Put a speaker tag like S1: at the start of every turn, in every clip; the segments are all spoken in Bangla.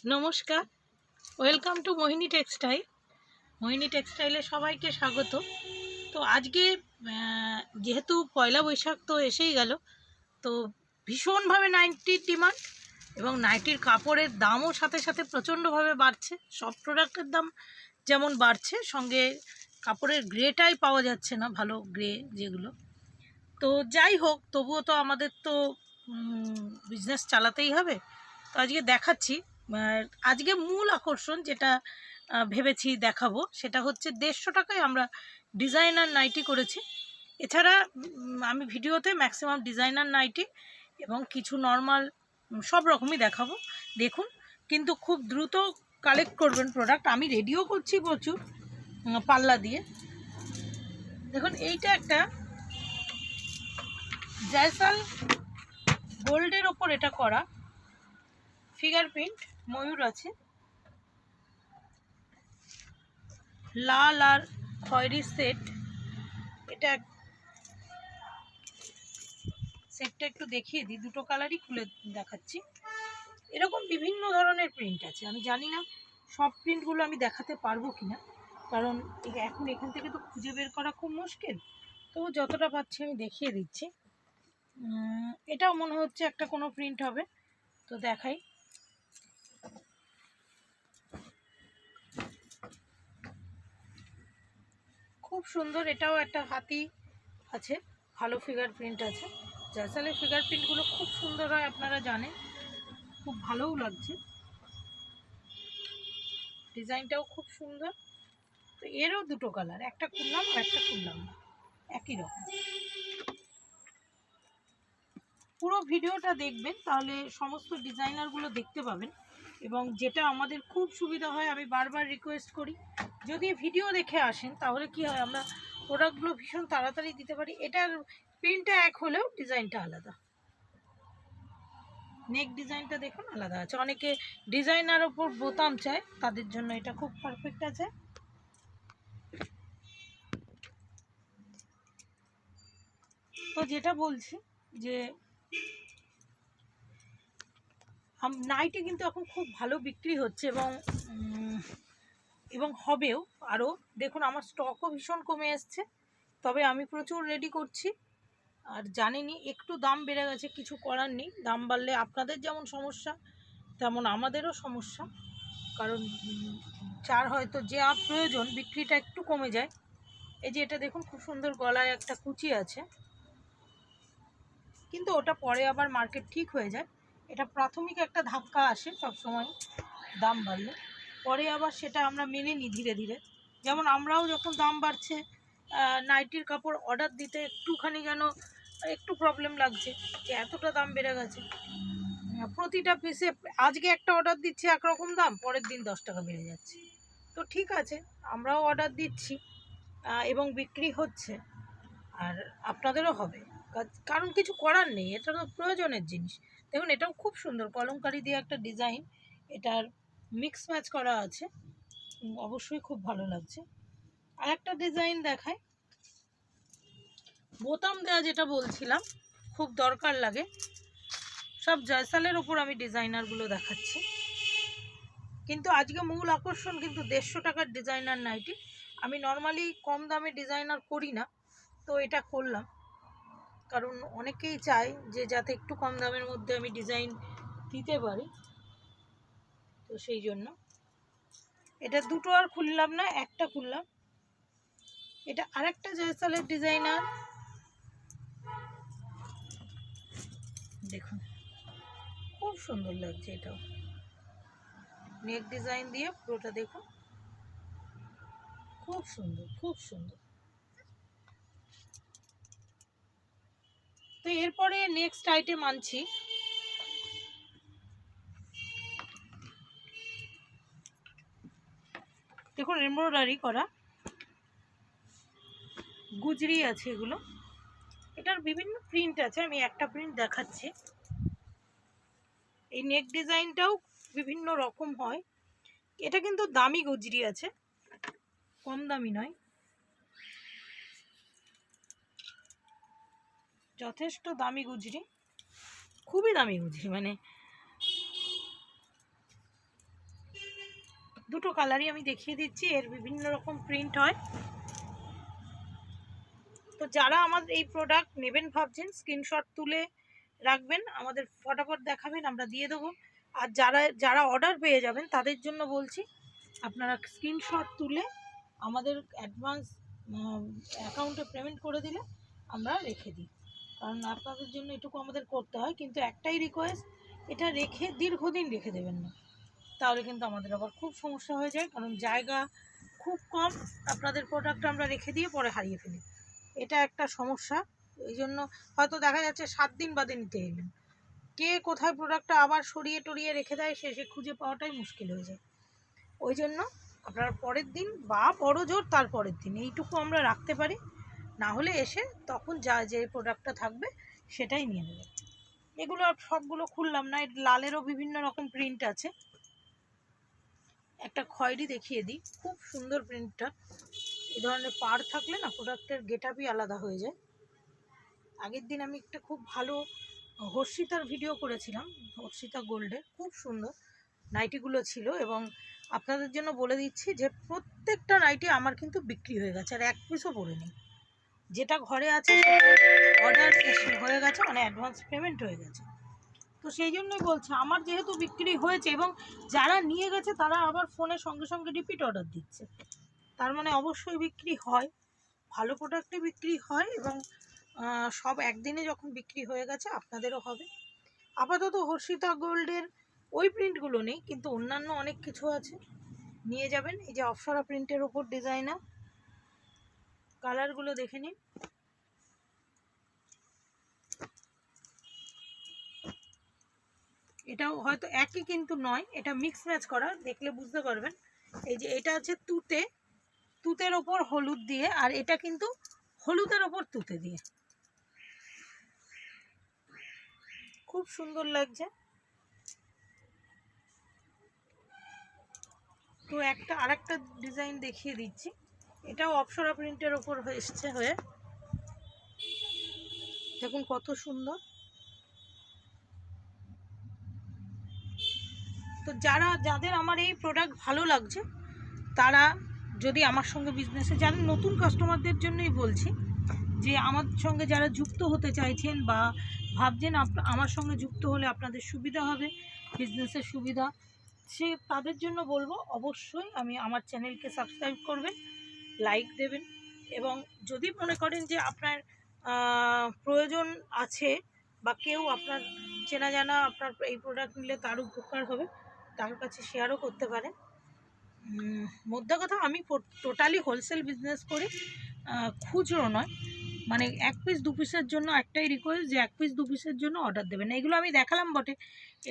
S1: নমস্কার, ওয়েলকাম টু মোহিনী টেক্সটাইল। মোহিনী টেক্সটাইলে সবাইকে স্বাগত। তো আজকে যেহেতু পয়লা বৈশাখ তো এসেই গেল, তো ভীষণভাবে নাইটির ডিমান্ড এবং নাইটির কাপড়ের দামও সাথে সাথে প্রচণ্ডভাবে বাড়ছে। সব প্রোডাক্টের দাম যেমন বাড়ছে, সঙ্গে কাপড়ের গ্রেটাই পাওয়া যাচ্ছে না, ভালো গ্রে যেগুলো। তো যাই হোক, তবুও তো আমাদের তো বিজনেস চালাতেই হবে। তো আজকে দেখাচ্ছি। আজকে মূল আকর্ষণ যেটা ভেবেছি দেখাবো, সেটা হচ্ছে 150 টাকায় আমরা ডিজাইনার নাইটি করেছি। এছাড়া আমি ভিডিওতে ম্যাক্সিমাম ডিজাইনার নাইটি এবং কিছু নর্মাল সব রকমই দেখাবো। দেখুন, কিন্তু খুব দ্রুত কালেক্ট করবেন প্রোডাক্ট। আমি রেডিও করছি প্রচুর পাল্লা দিয়ে। দেখুন, এইটা একটা জয়সাল গোল্ডের ওপর এটা করা ফিগার প্রিন্ট, ময়ূর আছে, লাল আর খয়েরি সেট। এটা সেটটা একটু দেখিয়ে দিই, দুটো কালারই খুলে দেখাচ্ছি। এরকম বিভিন্ন ধরনের প্রিন্ট আছে। আমি জানি না সব প্রিন্টগুলো আমি দেখাতে পারবো কিনা, কারণ এখন এখান থেকে তো খুঁজে বের করা খুব মুশকিল। তো যতটা পাচ্ছি আমি দেখিয়ে দিচ্ছি। এটাও মনে হচ্ছে একটা কোনো প্রিন্ট হবে, তো দেখাই। খুব সুন্দর, এটাও একটা হাতি আছে, ভালো ফিগার প্রিন্ট আছে। জয়সালের ফিগার প্রিন্টগুলো খুব সুন্দর হয়, আপনারা জানেন, খুব ভালোও লাগছে। ডিজাইনটাও খুব সুন্দর। তো এরও দুটো কালার, একটা খুললাম আর একটা খুললাম না, একই রকম। পুরো ভিডিওটা দেখবেন, তাহলে সমস্ত ডিজাইনারগুলো দেখতে পাবেন। এবং যেটা আমাদের খুব সুবিধা হয়, আমি বারবার রিকোয়েস্ট করি, যদি ভিডিও দেখে আসেন তাহলে কি হয়, আমরা প্রোডাক্টগুলো ভীষণ তাড়াতাড়ি দিতে পারি। এটার প্রিন্টটা এক হলেও ডিজাইনটা আলাদা। নেক ডিজাইনটা দেখুন আলাদা আছে। অনেকে ডিজাইনার ওপর বোতাম চায়, তাদের জন্য এটা খুব পারফেক্ট আছে। তো যেটা বলছি যে নাইটি কিন্তু এখন খুব ভালো বিক্রি হচ্ছে এবং হবেও আরও। দেখুন, আমার স্টকও ভীষণ কমে এসছে, তবে আমি প্রচুর রেডি করছি। আর জানেনই একটু দাম বেড়ে গেছে, কিছু করার নেই। দাম বাড়লে আপনাদের যেমন সমস্যা, তেমন আমাদেরও সমস্যা। কারণ যার হয়তো যে প্রয়োজন, বিক্রিটা একটু কমে যায়। এই যে এটা দেখুন, খুব সুন্দর গলায় একটা কুচি আছে, কিন্তু ওটা পরে আবার মার্কেট ঠিক হয়ে যায়। এটা প্রাথমিক একটা ধাক্কা আসে সব সময় দাম বাড়লে, পরে আবার সেটা আমরা মেনে নিই ধীরে ধীরে। যেমন আমরাও যখন দাম বাড়ছে, নাইটির কাপড় অর্ডার দিতে একটুখানি যেন একটু প্রবলেম লাগছে, যে এতটা দাম বেড়ে গেছে। প্রতিটা পিসে আজকে একটা অর্ডার দিচ্ছি একরকম দাম, পরের দিন 10 টাকা বেড়ে যাচ্ছে। তো ঠিক আছে, আমরাও অর্ডার দিচ্ছি এবং বিক্রি হচ্ছে, আর আপনাদেরও হবে, কারণ কিছু করার নেই, এটা তো প্রয়োজনের জিনিস। দেখুন, এটাও খুব সুন্দর কলমকারি দিয়ে একটা ডিজাইন, এটার মিক্স ম্যাচ করা আছে, অবশ্যই খুব ভালো লাগছে। আর একটা ডিজাইন দেখায়, বোতাম দেওয়া, যেটা বলছিলাম খুব দরকার লাগে। সব জয়সালের ওপর আমি ডিজাইনারগুলো দেখাচ্ছি, কিন্তু আজকে মূল আকর্ষণ কিন্তু 150 টাকার ডিজাইনার নাইটি। আমি নর্মালি কম দামে ডিজাইনার করি না, তো এটা করলাম, কারণ অনেকেই চায় যে যাতে একটু কম দামের মধ্যে আমি ডিজাইন দিতে পারি, তো সেই জন্য। এটা দুটো আর খুললাম না, একটা খুললাম। এটা আরেকটা জয়সালের ডিজাইনার, দেখুন খুব সুন্দর লাগছে। এটাও নেক ডিজাইন দিয়ে পুরোটা দেখুন, খুব সুন্দর, খুব সুন্দর। তো এরপরে নেক্সট আইটেম আনছি। দেখুন, এমব্রয়ডারি করা গুজরি আছে এগুলো। এটার বিভিন্ন প্রিন্ট আছে, আমি একটা প্রিন্ট দেখাচ্ছি। এই নেক ডিজাইনটাও বিভিন্ন রকম হয়। এটা কিন্তু দামি গুজরি আছে, কম দামি নয়, যথেষ্ট দামি গুজরি, খুবই দামি গুজরি। মানে দুটো কালারই আমি দেখিয়ে দিচ্ছি, এর বিভিন্ন রকম প্রিন্ট হয়। তো যারা আমাদের এই প্রোডাক্ট নেবেন ভাবছেন, স্ক্রিনশট তুলে রাখবেন, আমাদের ফটাফট দেখাবেন, আমরা দিয়ে দেবো। আর যারা অর্ডার পেয়ে যাবেন তাদের জন্য বলছি, আপনারা স্ক্রিনশট তুলে আমাদের অ্যাডভান্স অ্যাকাউন্টে পেমেন্ট করে দিলে আমরা রেখে দিই। কারণ আপনাদের জন্য এটুকু আমাদের করতে হয়, কিন্তু একটাই রিকোয়েস্ট, এটা রেখে দীর্ঘদিন রেখে দেবেন না, তাহলে কিন্তু আমাদের আবার খুব সমস্যা হয়ে যায়। কারণ জায়গা খুব কম, আপনাদের প্রোডাক্ট আমরা রেখে দিয়ে পরে হারিয়ে ফেলি, এটা একটা সমস্যা। এই জন্য হয়তো দেখা যাচ্ছে 7 দিন বাদে নিতে এলেন, কে কোথায় প্রোডাক্টটা আবার সরিয়ে টরিয়ে রেখে দেয়, সে খুঁজে পাওয়াটাই মুশকিল হয়ে যায়। ওই জন্য আপনারা পরের দিন বা বড় জোর তার পরের দিন এইটুকু আমরা রাখতে পারি, না হলে এসে তখন যে প্রোডাক্টটা থাকবে সেটাই নিয়ে নেবে। এগুলো সবগুলো খুললাম না, এর লালেরও বিভিন্ন রকম প্রিন্ট আছে। একটা খয়েরি দেখিয়ে দিই, খুব সুন্দর প্রিন্টটা। এই ধরনের পাড় থাকলে না প্রোডাক্টের গেটআপই আলাদা হয়ে যায়। আগের দিন আমি একটা খুব ভালো হর্ষিতার ভিডিও করেছিলাম, হর্ষিতা গোল্ডের খুব সুন্দর নাইটিগুলো ছিল। এবং আপনাদের জন্য বলে দিচ্ছি যে প্রত্যেকটা নাইটি আমার কিন্তু বিক্রি হয়ে গেছে, আর এক পিসও পড়েনি। যেটা ঘরে আছে সেটা অর্ডার হয়ে গেছে, মানে অ্যাডভান্স পেমেন্ট হয়ে গেছে। তো সেই জন্যই বলছি, আমার যেহেতু বিক্রি হয়েছে এবং যারা নিয়ে গেছে তারা আবার ফোনে সঙ্গে সঙ্গে রিপিট অর্ডার দিচ্ছে, তার মানে অবশ্যই বিক্রি হয়, ভালো প্রোডাক্টে বিক্রি হয়। এবং সব একদিনে যখন বিক্রি হয়ে গেছে আপনাদেরও হবে। আপাতত হর্ষিতা গোল্ডের ওই প্রিন্টগুলো নেই, কিন্তু অন্যান্য অনেক কিছু আছে, নিয়ে যাবেন। এই যে অপসরা প্রিন্টের ওপর ডিজাইনার, কালারগুলো দেখে নিন। এটাও হয়তো একই কিন্তু নয়, এটা মিক্স ম্যাচ করা, দেখলে বুঝতে পারবেন। এই যে এটা আছে তুতের ওপর হলুদ দিয়ে, আর এটা কিন্তু হলুদের ওপর তুতে দিয়ে, খুব সুন্দর লাগছে। তো আরেকটা ডিজাইন দেখিয়ে দিচ্ছি, এটাও অপসরা প্রিন্টের ওপর এসছে হয়ে, দেখুন কত সুন্দর। তো যাদের আমার এই প্রোডাক্ট ভালো লাগছে, তারা যদি আমার সঙ্গে বিজনেসে, যারা নতুন কাস্টমারদের জন্যই বলছি, যে আমার সঙ্গে যারা যুক্ত হতে চাইছেন বা ভাবছেন আমার সঙ্গে যুক্ত হলে আপনাদের সুবিধা হবে, বিজনেসের সুবিধা, তাদের জন্য বলবো অবশ্যই আমার চ্যানেলকে সাবস্ক্রাইব করবেন, লাইক দেবেন। এবং যদি মনে করেন যে আপনার প্রয়োজন আছে বা কেউ আপনার চেনা জানা আপনার এই প্রোডাক্ট নিলে তার উপকার হবে, তার কাছে শেয়ারও করতে পারেন। মোদ্দা কথা, আমি টোটালি হোলসেল বিজনেস করি, খুচরো নয়। মানে 1 পিস 2 পিসের জন্য একটাই রিকোয়েস্ট, যে 1 পিস 2 পিসের জন্য অর্ডার দেবেন। এগুলো আমি দেখালাম বটে,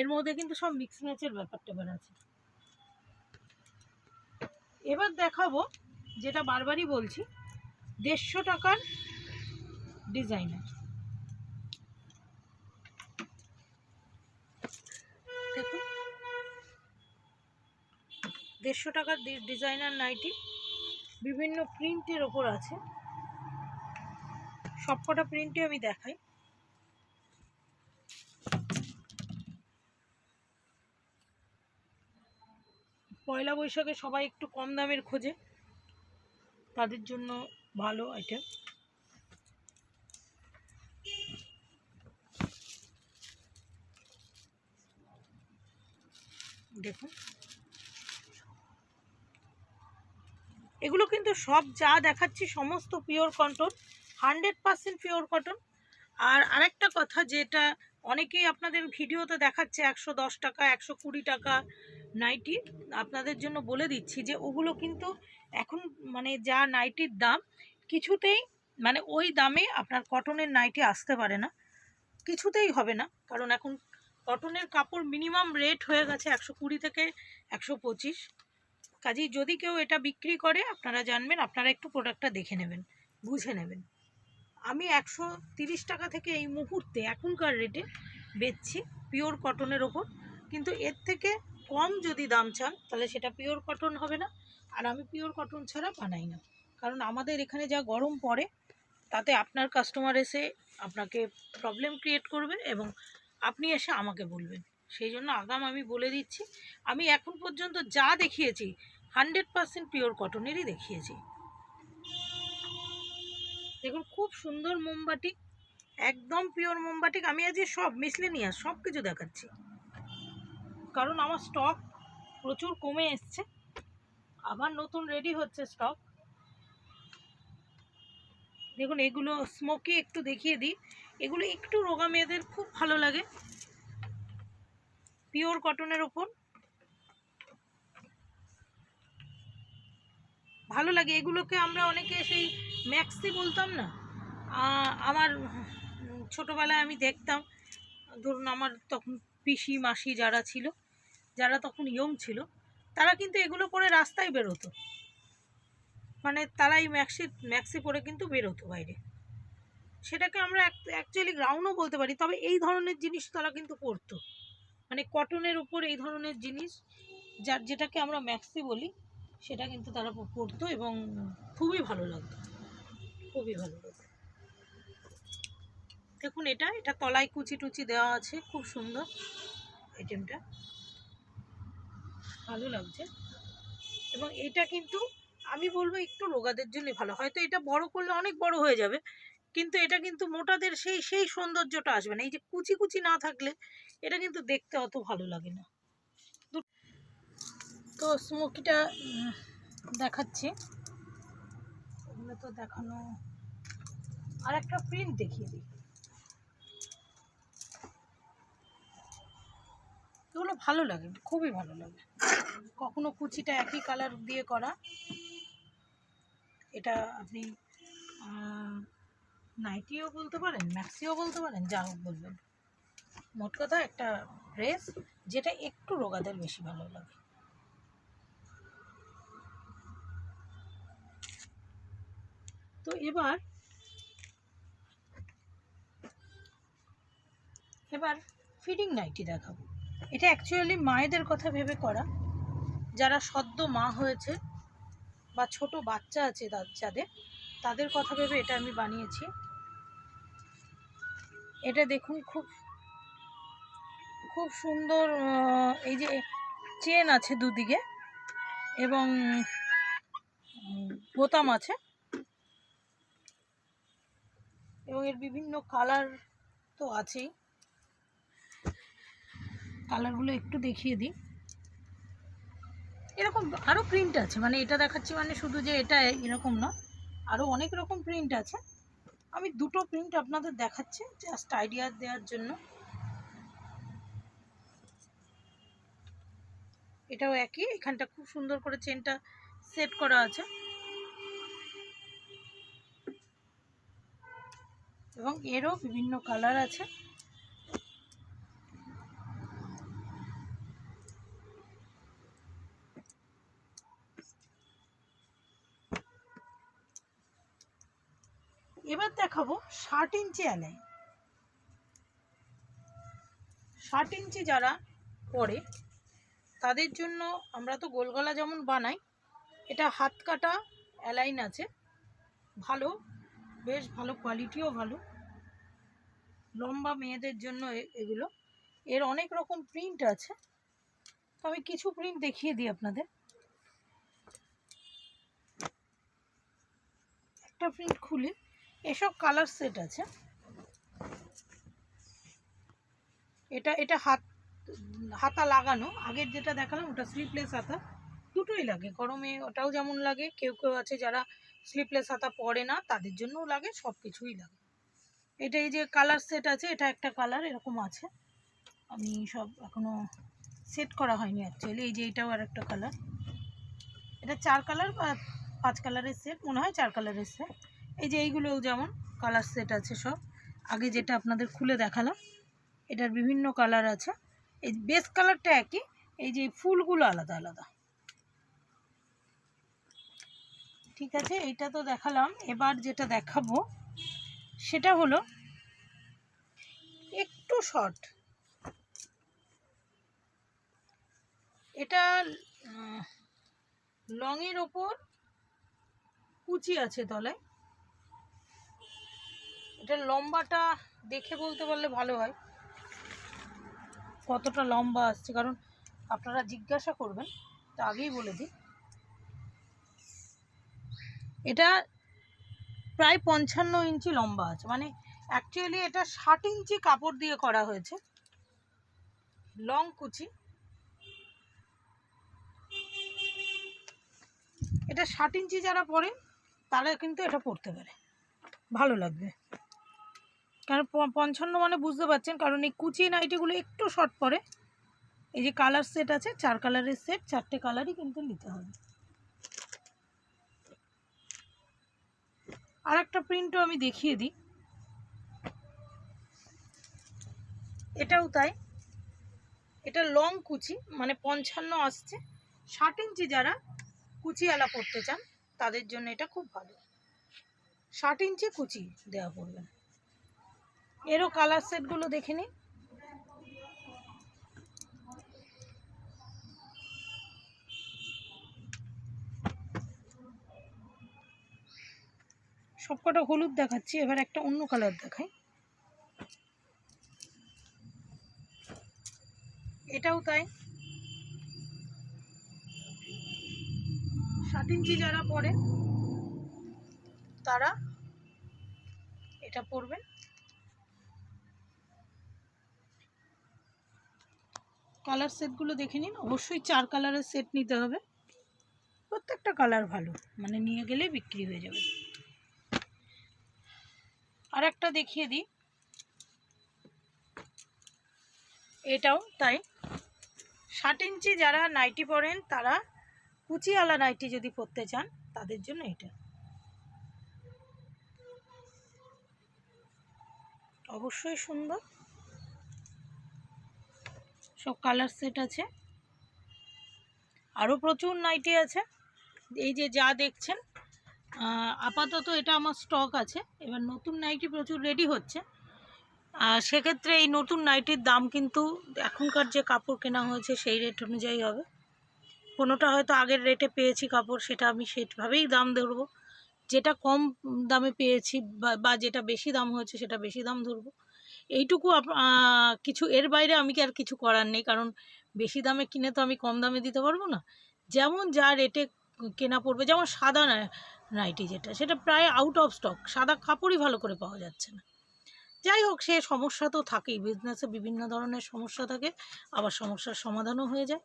S1: এর মধ্যে কিন্তু সব মিক্স ম্যাচের ব্যাপারটা আছে। এবার দেখাবো যেটা বারবারই বলছি, 150 টাকার ডিজাইনার। দেখুন 150 টাকার ডিজাইনার নাইটি, বিভিন্ন প্রিন্টের ওপর আছে, সবকটা প্রিন্টে আমি দেখাই। পয়লা বৈশাখে সবাই একটু কম দামের খোঁজে, তাদের জন্য ভালো আইটেম। দেখুন এগুলো কিন্তু সব যা দেখাচ্ছি সমস্ত পিওর কটন, 100% পিওর কটন। আর আরেকটা কথা, যেটা অনেকেই আপনাদের ভিডিওতে দেখাচ্ছে 110 টাকা 120 টাকা নাইটি, আপনাদের জন্য বলে দিচ্ছি যে ওগুলো কিন্তু এখন মানে যা নাইটির দাম, কিছুতেই মানে ওই দামে আপনার কটনের নাইটি আসতে পারে না, কিছুতেই হবে না। কারণ এখন কটনের কাপড় মিনিমাম রেট হয়ে গেছে 120 থেকে 125। কাজেই যদি কেউ এটা বিক্রি করে, আপনারা জানবেন, আপনারা একটু প্রোডাক্টটা দেখে নেবেন, বুঝে নেবেন। আমি 130 টাকা থেকে এই মুহূর্তে এখনকার রেটে বেচছি পিওর কটনের ওপর, কিন্তু এর থেকে কম যদি দাম চান তাহলে সেটা পিওর কটন হবে না। আর আমি পিওর কটন ছাড়া বানাই না, কারণ আমাদের এখানে যা গরম পড়ে তাতে আপনার কাস্টমার এসে আপনাকে প্রবলেম ক্রিয়েট করবে এবং আপনি এসে আমাকে বলবেন। সেই জন্য আগাম আমি বলে দিচ্ছি, আমি এখন পর্যন্ত যা দেখিয়েছি 100% পিওর কটনেরই দেখিয়েছি। দেখুন খুব সুন্দর মোমবাটি, একদম পিওর মোমবাটিক। আমি আজ সব মিসলেনিয়াস সব কিছু দেখাচ্ছি, কারণ আমার স্টক প্রচুর কমে এসছে, আবার নতুন রেডি হচ্ছে স্টক। দেখুন এগুলো স্মোকি একটু দেখিয়ে দিই, এগুলো একটু রোগা মেয়েদের খুব ভালো লাগে, পিওর কটনের ওপর ভালো লাগে। এগুলোকে আমরা অনেকে সেই ম্যাক্সি বলতাম না, আমার ছোটোবেলায় আমি দেখতাম, ধরুন আমার তখন পিসি মাসি যারা ছিল, যারা তখন ইয়ং ছিল, তারা কিন্তু এগুলো পরে রাস্তায় বেরোতো, মানে তারা এই ম্যাক্সি পরে কিন্তু বেরোতো বাইরে। সেটাকে আমরা অ্যাকচুয়ালি গ্রাউন্ডও বলতে পারি, তবে এই ধরনের জিনিস তারা কিন্তু পরতো, মানে কটনের উপর এই ধরনের জিনিস যেটাকে আমরা ম্যাক্সি বলি, সেটা কিন্তু তারা পরতো এবং খুবই ভালো লাগতো, খুবই ভালো লাগতো। দেখুন এটা তলায় কুচি টুচি দেওয়া আছে, খুব সুন্দর আইটেমটা, ভালো লাগছে। এবং এটা কিন্তু আমি বলবো একটু রোগাদের জন্য ভালো, হয়তো এটা বড় করলে অনেক বড় হয়ে যাবে, কিন্তু এটা কিন্তু মোটাদের সেই সৌন্দর্যটা আসবে না, এই যে কুচি কুচি না থাকলে এটা কিন্তু দেখতে অত ভালো লাগে না। তো স্মোকিটা দেখাচ্ছি, এগুলো তো দেখানো, আর একটা প্রিন্ট দেখিয়ে দিই। এগুলো ভালো লাগে, খুবই ভালো লাগে, কখনো কুচিটা একই কালার দিয়ে করা, এটা আপনি নাইটিও বলতে পারেন, ম্যাক্সিও বলতে পারেন, যা হোক বলবেন। মোট কথা একটা ড্রেস যেটা একটু রোগাদের বেশি ভালো লাগে। তো এবার ফিডিং নাইটি দেখাবো। এটা অ্যাকচুয়ালি মায়েদের কথা ভেবে করা, যারা সদ্য মা হয়েছে বা ছোট বাচ্চা আছে যাদের, তাদের কথা ভেবে এটা আমি বানিয়েছি। এটা দেখুন খুব খুব সুন্দর, এই যে চেন আছে দুদিকে এবং বোতাম আছে, এবং এর বিভিন্ন কালার তো আছেই, কালারগুলো একটু দেখিয়ে দিই। এরকম আরও প্রিন্ট আছে, মানে এটা দেখাচ্ছি মানে শুধু যে এটা এরকম না, আরও অনেক রকম প্রিন্ট আছে। আমি দুটো প্রিন্ট আপনাদের দেখাচ্ছি জাস্ট আইডিয়া দেওয়ার জন্য। এটাও একই, এখানটা খুব সুন্দর করে চেনটা সেট করা আছে এবং এরও বিভিন্ন কালার আছে। এবার দেখাবো 60 ইঞ্চি আলাই। 60 ইঞ্চি যারা পরে তাদের জন্য আমরা তো গোলগলা যেমন বানাই, এটা হাত কাটা অ্যালাইন আছে, ভালো, বেশ ভালো কোয়ালিটিও ভালো, লম্বা মেয়েদের জন্য এগুলো। এর অনেক রকম প্রিন্ট আছে, তো আমি কিছু প্রিন্ট দেখিয়ে দিই আপনাদের। একটা প্রিন্ট খুলি, এসব কালার সেট আছে। এটা হাতা লাগানো, আগের যেটা দেখালাম ওটা স্লিপলেস হাতা, দুটোই লাগে গরমে, ওটাও যেমন লাগে, কেউ কেউ আছে যারা স্লিপলেস হাতা পরে না তাদের জন্যও লাগে, সব কিছুই লাগে। এটা এই যে কালার সেট আছে, এটা একটা কালার এরকম আছে, আমি সব এখনো সেট করা হয়নি অ্যাকচুয়ালি। এই যে এটাও আর একটা কালার, এটা 4 কালার বা 5 কালারের সেট মনে হয়, 4 কালারের সেট। এই যে এইগুলোও যেমন কালার সেট আছে সব, আগে যেটা আপনাদের খুলে দেখালাম এটার বিভিন্ন কালার আছে, এই বেস কালারটা একই, এই যে ফুলগুলো আলাদা আলাদা। ঠিক আছে, এইটা তো দেখালাম, এবার যেটা দেখাবো সেটা হলো একটু শর্ট। এটা লংয়ের ওপর কুচি আছে তলায়, এটা লম্বাটা দেখে বলতে পারলে ভালো হয়, কতটা লম্বা আসছে, কারণ আপনারা জিজ্ঞাসা করবেন, তা আগেই বলে দিই। এটা প্রায় 55 ইঞ্চি লম্বা আছে, মানে অ্যাকচুয়ালি এটা 60 ইঞ্চি কাপড় দিয়ে করা হয়েছে, লং কুচি। এটা 60 ইঞ্চি যারা পরেন তারা কিন্তু এটা পরতে পারে, ভালো লাগবে। কারণ 55 মানে বুঝতে পারছেন, কারণ এই কুচি নাইটিগুলো একটু শর্ট পরে। এই যে কালার সেট আছে, 4 কালারের সেট, 4টে কালারই কিন্তু নিতে হবে। আর একটা প্রিন্টও আমি দেখিয়ে দিই, এটাও তাই। এটা লং কুচি, মানে 55 আসছে। 60 ইঞ্চি যারা কুচিওয়ালা পরতে চান তাদের জন্য এটা খুব ভালো। 60 ইঞ্চি কুচি দেওয়া পড়বে। এরও কালার সেটগুলো দেখে নিন। সবকটা হলুদ দেখাচ্ছি, এবার একটা অন্য কালার দেখাই। এটাও তাই, 60 ইঞ্চি যারা পরে তারা এটা পরবেন। কালার সেটগুলো দেখে নিন, অবশ্যই 4 কালারের সেট নিতে হবে, প্রত্যেকটা কালার ভালো, মানে নিয়ে গেলে বিক্রি হয়ে যাবে। আর একটা দেখিয়ে দিই, এটাও তাই। 60 ইঞ্চি যারা নাইটি পরেন তারা কুচিওয়ালা নাইটি যদি পরতে চান তাদের জন্য এটা অবশ্যই সুন্দর। সব কালার সেট আছে, আরও প্রচুর নাইটি আছে। এই যে যা দেখছেন আপাতত এটা আমার স্টক আছে, এবার নতুন নাইটি প্রচুর রেডি হচ্ছে। সেক্ষেত্রে এই নতুন নাইটির দাম কিন্তু এখনকার যে কাপড় কেনা হয়েছে সেই রেট অনুযায়ী হবে। কোনোটা হয়তো আগের রেটে পেয়েছি কাপড়, সেটা আমি সেভাবেই দাম ধরবো। যেটা কম দামে পেয়েছি বা যেটা বেশি দাম হয়েছে সেটা বেশি দাম ধরবো। এইটুকু কিছু, এর বাইরে আমি কি আর কিছু করার নেই, কারণ বেশি দামে কিনে তো আমি কম দামে দিতে পারবো না। যেমন যা রেটে কেনা পড়বে, যেমন সাদা নাইটি যেটা, সেটা প্রায় আউট অফ স্টক, সাদা কাপড়ই ভালো করে পাওয়া যাচ্ছে না। যাই হোক, সে সমস্যা তো থাকেই, বিজনেসে বিভিন্ন ধরনের সমস্যা থাকে, আবার সমস্যার সমাধানও হয়ে যায়।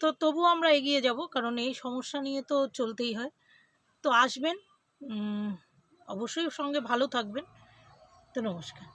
S1: তো তবুও আমরা এগিয়ে যাব, কারণ এই সমস্যা নিয়ে তো চলতেই হয়। তো আসবেন, অবশ্যই সঙ্গে ভালো থাকবেন। তো নমস্কার।